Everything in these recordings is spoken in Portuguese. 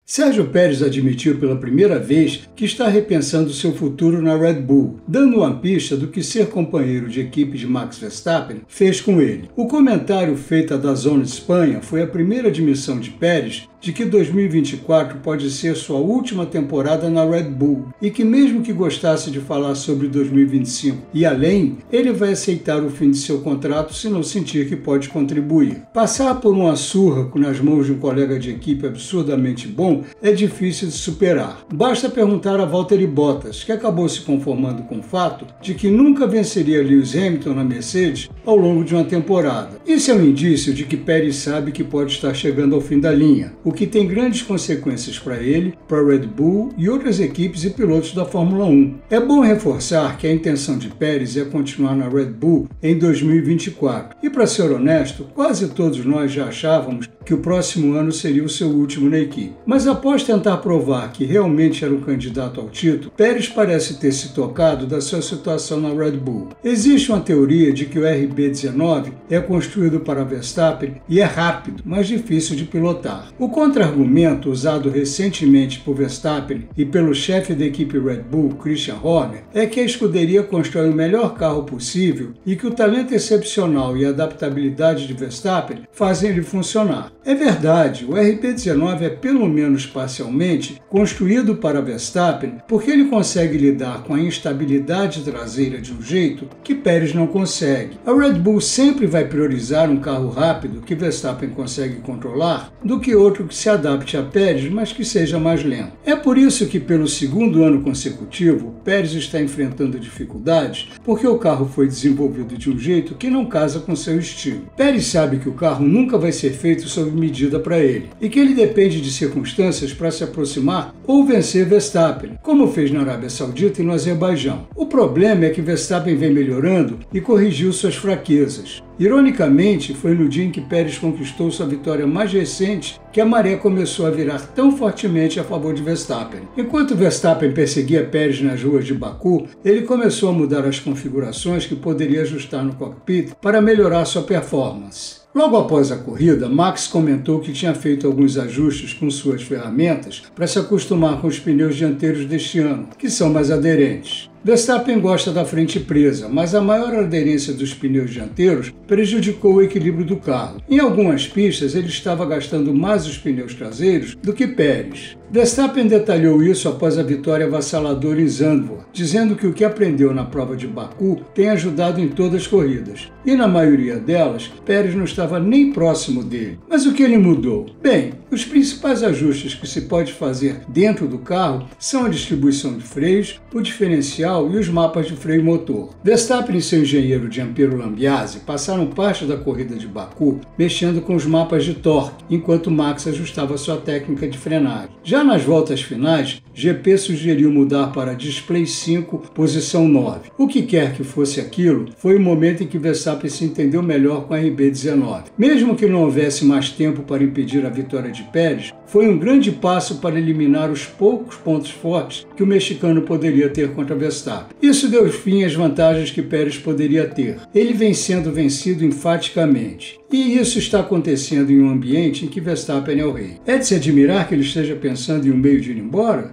Sérgio Pérez admitiu pela primeira vez que está repensando seu futuro na Red Bull, dando uma pista do que ser companheiro de equipe de Max Verstappen fez com ele. O comentário feito à DAZN Espanha foi a primeira admissão de Pérez de que 2024 pode ser sua última temporada na Red Bull e que, mesmo que gostasse de falar sobre 2025 e além, ele vai aceitar o fim de seu contrato se não sentir que pode contribuir. Passar por uma surra nas mãos de um colega de equipe absurdamente bom é difícil de superar. Basta perguntar a Valtteri Bottas, que acabou se conformando com o fato de que nunca venceria Lewis Hamilton na Mercedes ao longo de uma temporada. Isso é um indício de que Pérez sabe que pode estar chegando ao fim da linha, o que tem grandes consequências para ele, para a Red Bull e outras equipes e pilotos da Fórmula 1. É bom reforçar que a intenção de Pérez é continuar na Red Bull em 2024. E para ser honesto, quase todos nós já achávamos que o próximo ano seria o seu último na equipe. Mas após tentar provar que realmente era um candidato ao título, Pérez parece ter se tocado da sua situação na Red Bull. Existe uma teoria de que o RB19 é construído para Verstappen e é rápido, mas difícil de pilotar. O contra-argumento usado recentemente por Verstappen e pelo chefe da equipe Red Bull, Christian Horner, é que a escuderia constrói o melhor carro possível e que o talento excepcional e a adaptabilidade de Verstappen fazem ele funcionar. É verdade, o RB19 é pelo menos parcialmente construído para Verstappen porque ele consegue lidar com a instabilidade traseira de um jeito que Pérez não consegue. A Red Bull sempre vai priorizar um carro rápido que Verstappen consegue controlar do que outro que se adapte a Pérez, mas que seja mais lento. É por isso que, pelo segundo ano consecutivo, Pérez está enfrentando dificuldades porque o carro foi desenvolvido de um jeito que não casa com seu estilo. Pérez sabe que o carro nunca vai ser feito sob medida para ele e que ele depende de circunstâncias para se aproximar ou vencer Verstappen, como fez na Arábia Saudita e no Azerbaijão. O problema é que Verstappen vem melhorando e corrigiu suas fraquezas. Ironicamente, foi no dia em que Pérez conquistou sua vitória mais recente que a maré começou a virar tão fortemente a favor de Verstappen. Enquanto Verstappen perseguia Pérez nas ruas de Baku, ele começou a mudar as configurações que poderia ajustar no cockpit para melhorar sua performance. Logo após a corrida, Max comentou que tinha feito alguns ajustes com suas ferramentas para se acostumar com os pneus dianteiros deste ano, que são mais aderentes. Verstappen gosta da frente presa, mas a maior aderência dos pneus dianteiros prejudicou o equilíbrio do carro. Em algumas pistas, ele estava gastando mais os pneus traseiros do que Pérez. Verstappen detalhou isso após a vitória avassaladora em Zandvoort, dizendo que o que aprendeu na prova de Baku tem ajudado em todas as corridas. E na maioria delas, Pérez não estava nem próximo dele. Mas o que ele mudou? Bem, os principais ajustes que se pode fazer dentro do carro são a distribuição de freios, o diferencial e os mapas de freio motor. Verstappen e seu engenheiro Giampiero Lambiase passaram parte da corrida de Baku mexendo com os mapas de torque, enquanto Max ajustava sua técnica de frenagem. Já nas voltas finais, GP sugeriu mudar para Display 5, posição 9. O que quer que fosse aquilo, foi o momento em que Verstappen se entendeu melhor com a RB19. Mesmo que não houvesse mais tempo para impedir a vitória de Pérez, foi um grande passo para eliminar os poucos pontos fortes que o mexicano poderia ter contra Verstappen. Isso deu fim às vantagens que Pérez poderia ter. Ele vem sendo vencido enfaticamente. E isso está acontecendo em um ambiente em que Verstappen é o rei. É de se admirar que ele esteja pensando em um meio de ir embora?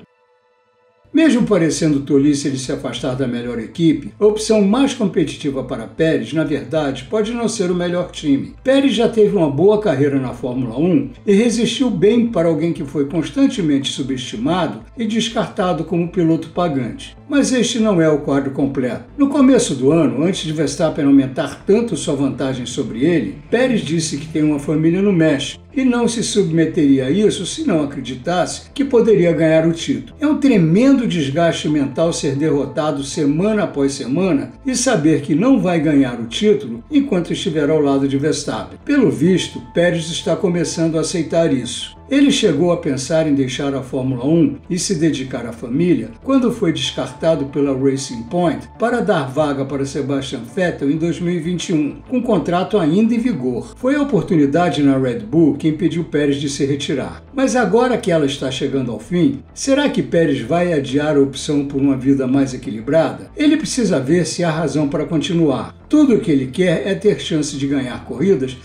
Mesmo parecendo tolice ele se afastar da melhor equipe, a opção mais competitiva para Pérez, na verdade, pode não ser o melhor time. Pérez já teve uma boa carreira na Fórmula 1 e resistiu bem para alguém que foi constantemente subestimado e descartado como piloto pagante. Mas este não é o quadro completo. No começo do ano, antes de Verstappen aumentar tanto sua vantagem sobre ele, Pérez disse que tem uma família no México e não se submeteria a isso se não acreditasse que poderia ganhar o título. É um tremendo desgaste mental ser derrotado semana após semana e saber que não vai ganhar o título enquanto estiver ao lado de Verstappen. Pelo visto, Pérez está começando a aceitar isso. Ele chegou a pensar em deixar a Fórmula 1 e se dedicar à família quando foi descartado pela Racing Point para dar vaga para Sebastian Vettel em 2021, com contrato ainda em vigor. Foi a oportunidade na Red Bull que impediu Pérez de se retirar. Mas agora que ela está chegando ao fim, será que Pérez vai adiar a opção por uma vida mais equilibrada? Ele precisa ver se há razão para continuar. Tudo o que ele quer é ter chance de ganhar corridas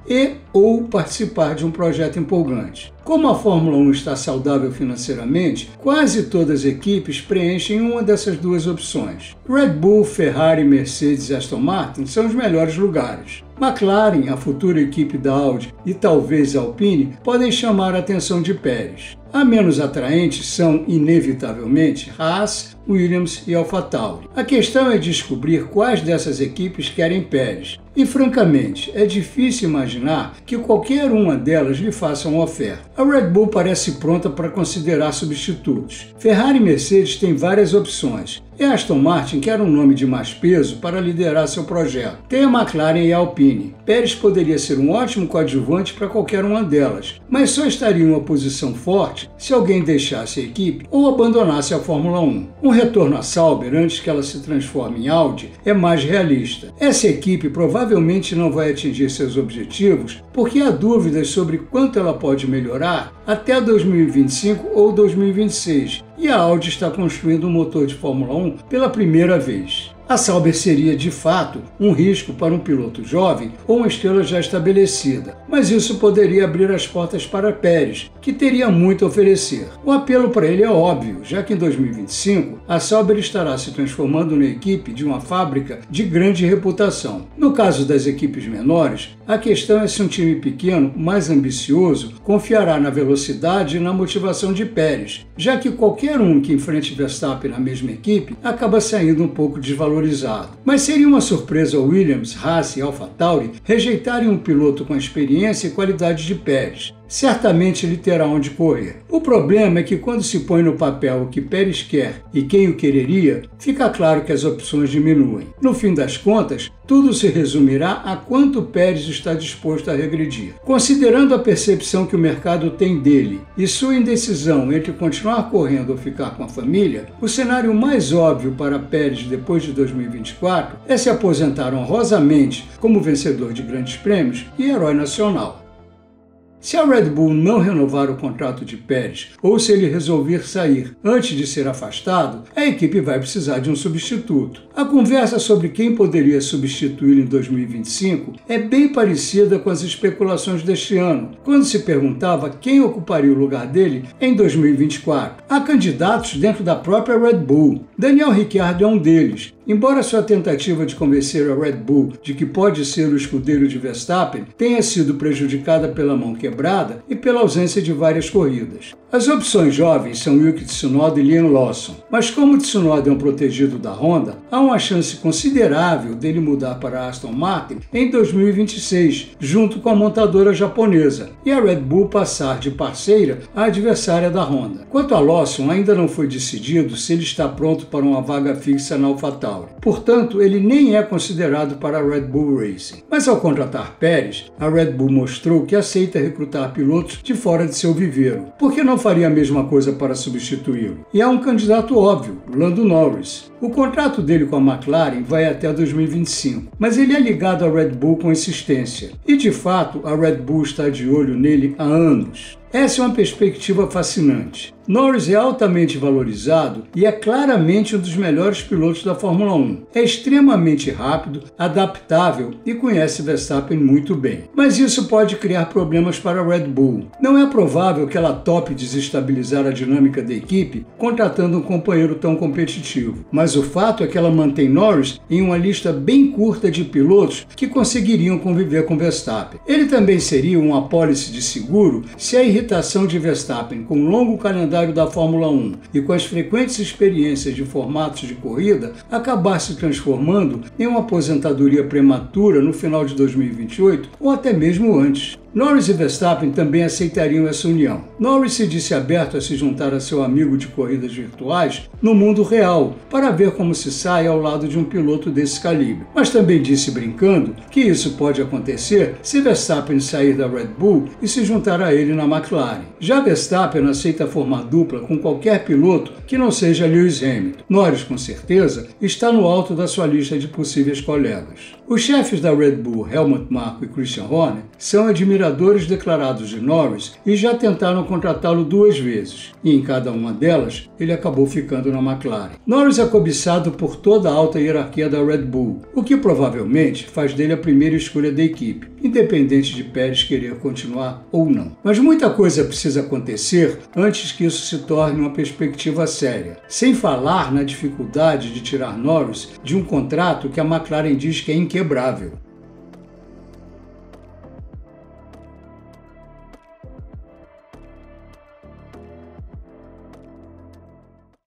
ou participar de um projeto empolgante. Como a Fórmula 1 está saudável financeiramente, quase todas as equipes preenchem uma dessas duas opções. Red Bull, Ferrari, Mercedes e Aston Martin são os melhores lugares. McLaren, a futura equipe da Audi, e talvez Alpine podem chamar a atenção de Pérez. A menos atraentes são, inevitavelmente, Haas, Williams e AlphaTauri. A questão é descobrir quais dessas equipes querem Pérez. E, francamente, é difícil imaginar que qualquer uma delas lhe faça uma oferta. A Red Bull parece pronta para considerar substitutos. Ferrari e Mercedes têm várias opções. E a Aston Martin quer um nome de mais peso para liderar seu projeto. Tem a McLaren e a Alpine. Pérez poderia ser um ótimo coadjuvante para qualquer uma delas, mas só estaria em uma posição forte se alguém deixasse a equipe ou abandonasse a Fórmula 1. Um retorno a Sauber antes que ela se transforme em Audi é mais realista. Essa equipe provavelmente não vai atingir seus objetivos porque há dúvidas sobre quanto ela pode melhorar até 2025 ou 2026, e a Audi está construindo um motor de Fórmula 1 pela primeira vez. A Sauber seria, de fato, um risco para um piloto jovem ou uma estrela já estabelecida, mas isso poderia abrir as portas para Pérez, que teria muito a oferecer. O apelo para ele é óbvio, já que em 2025 a Sauber estará se transformando na equipe de uma fábrica de grande reputação. No caso das equipes menores, a questão é se um time pequeno, mais ambicioso, confiará na velocidade e na motivação de Pérez, já que qualquer um que enfrente Verstappen na mesma equipe acaba saindo um pouco desvalorizado. Mas seria uma surpresa ao Williams, Haas e AlphaTauri rejeitarem um piloto com a experiência e qualidade de Pérez. Certamente ele terá onde correr. O problema é que quando se põe no papel o que Pérez quer e quem o quereria, fica claro que as opções diminuem. No fim das contas, tudo se resumirá a quanto Pérez está disposto a regredir. Considerando a percepção que o mercado tem dele e sua indecisão entre continuar correndo ou ficar com a família, o cenário mais óbvio para Pérez depois de 2024 é se aposentar honrosamente como vencedor de grandes prêmios e herói nacional. Se a Red Bull não renovar o contrato de Pérez ou se ele resolver sair antes de ser afastado, a equipe vai precisar de um substituto. A conversa sobre quem poderia substituí-lo em 2025 é bem parecida com as especulações deste ano, quando se perguntava quem ocuparia o lugar dele em 2024. Há candidatos dentro da própria Red Bull. Daniel Ricciardo é um deles. Embora sua tentativa de convencer a Red Bull de que pode ser o escudeiro de Verstappen tenha sido prejudicada pela mão quebrada e pela ausência de várias corridas. As opções jovens são Yuki Tsunoda e Liam Lawson, mas como Tsunoda é um protegido da Honda, há uma chance considerável dele mudar para a Aston Martin em 2026, junto com a montadora japonesa, e a Red Bull passar de parceira à adversária da Honda. Quanto a Lawson, ainda não foi decidido se ele está pronto para uma vaga fixa na AlphaTauri. Portanto, ele nem é considerado para a Red Bull Racing. Mas ao contratar Pérez, a Red Bull mostrou que aceita recrutar pilotos de fora de seu viveiro. Por que não faria a mesma coisa para substituí-lo? E há um candidato óbvio, Lando Norris. O contrato dele com a McLaren vai até 2025, mas ele é ligado à Red Bull com insistência. E de fato, a Red Bull está de olho nele há anos. Essa é uma perspectiva fascinante. Norris é altamente valorizado e é claramente um dos melhores pilotos da Fórmula 1. É extremamente rápido, adaptável e conhece Verstappen muito bem. Mas isso pode criar problemas para a Red Bull. Não é provável que ela tope desestabilizar a dinâmica da equipe contratando um companheiro tão competitivo. Mas o fato é que ela mantém Norris em uma lista bem curta de pilotos que conseguiriam conviver com Verstappen. Ele também seria uma apólice de seguro se a irritação de Verstappen com um longo calendário da Fórmula 1 e com as frequentes experiências de formatos de corrida acabar se transformando em uma aposentadoria prematura no final de 2028 ou até mesmo antes. Norris e Verstappen também aceitariam essa união. Norris se disse aberto a se juntar a seu amigo de corridas virtuais no mundo real, para ver como se sai ao lado de um piloto desse calibre. Mas também disse brincando que isso pode acontecer se Verstappen sair da Red Bull e se juntar a ele na McLaren. Já Verstappen aceita formar dupla com qualquer piloto que não seja Lewis Hamilton. Norris, com certeza, está no alto da sua lista de possíveis colegas. Os chefes da Red Bull, Helmut Marko e Christian Horner, são admiradores admiradores declarados de Norris e já tentaram contratá-lo 2 vezes, e em cada uma delas ele acabou ficando na McLaren. Norris é cobiçado por toda a alta hierarquia da Red Bull, o que provavelmente faz dele a primeira escolha da equipe, independente de Pérez querer continuar ou não. Mas muita coisa precisa acontecer antes que isso se torne uma perspectiva séria, sem falar na dificuldade de tirar Norris de um contrato que a McLaren diz que é inquebrável.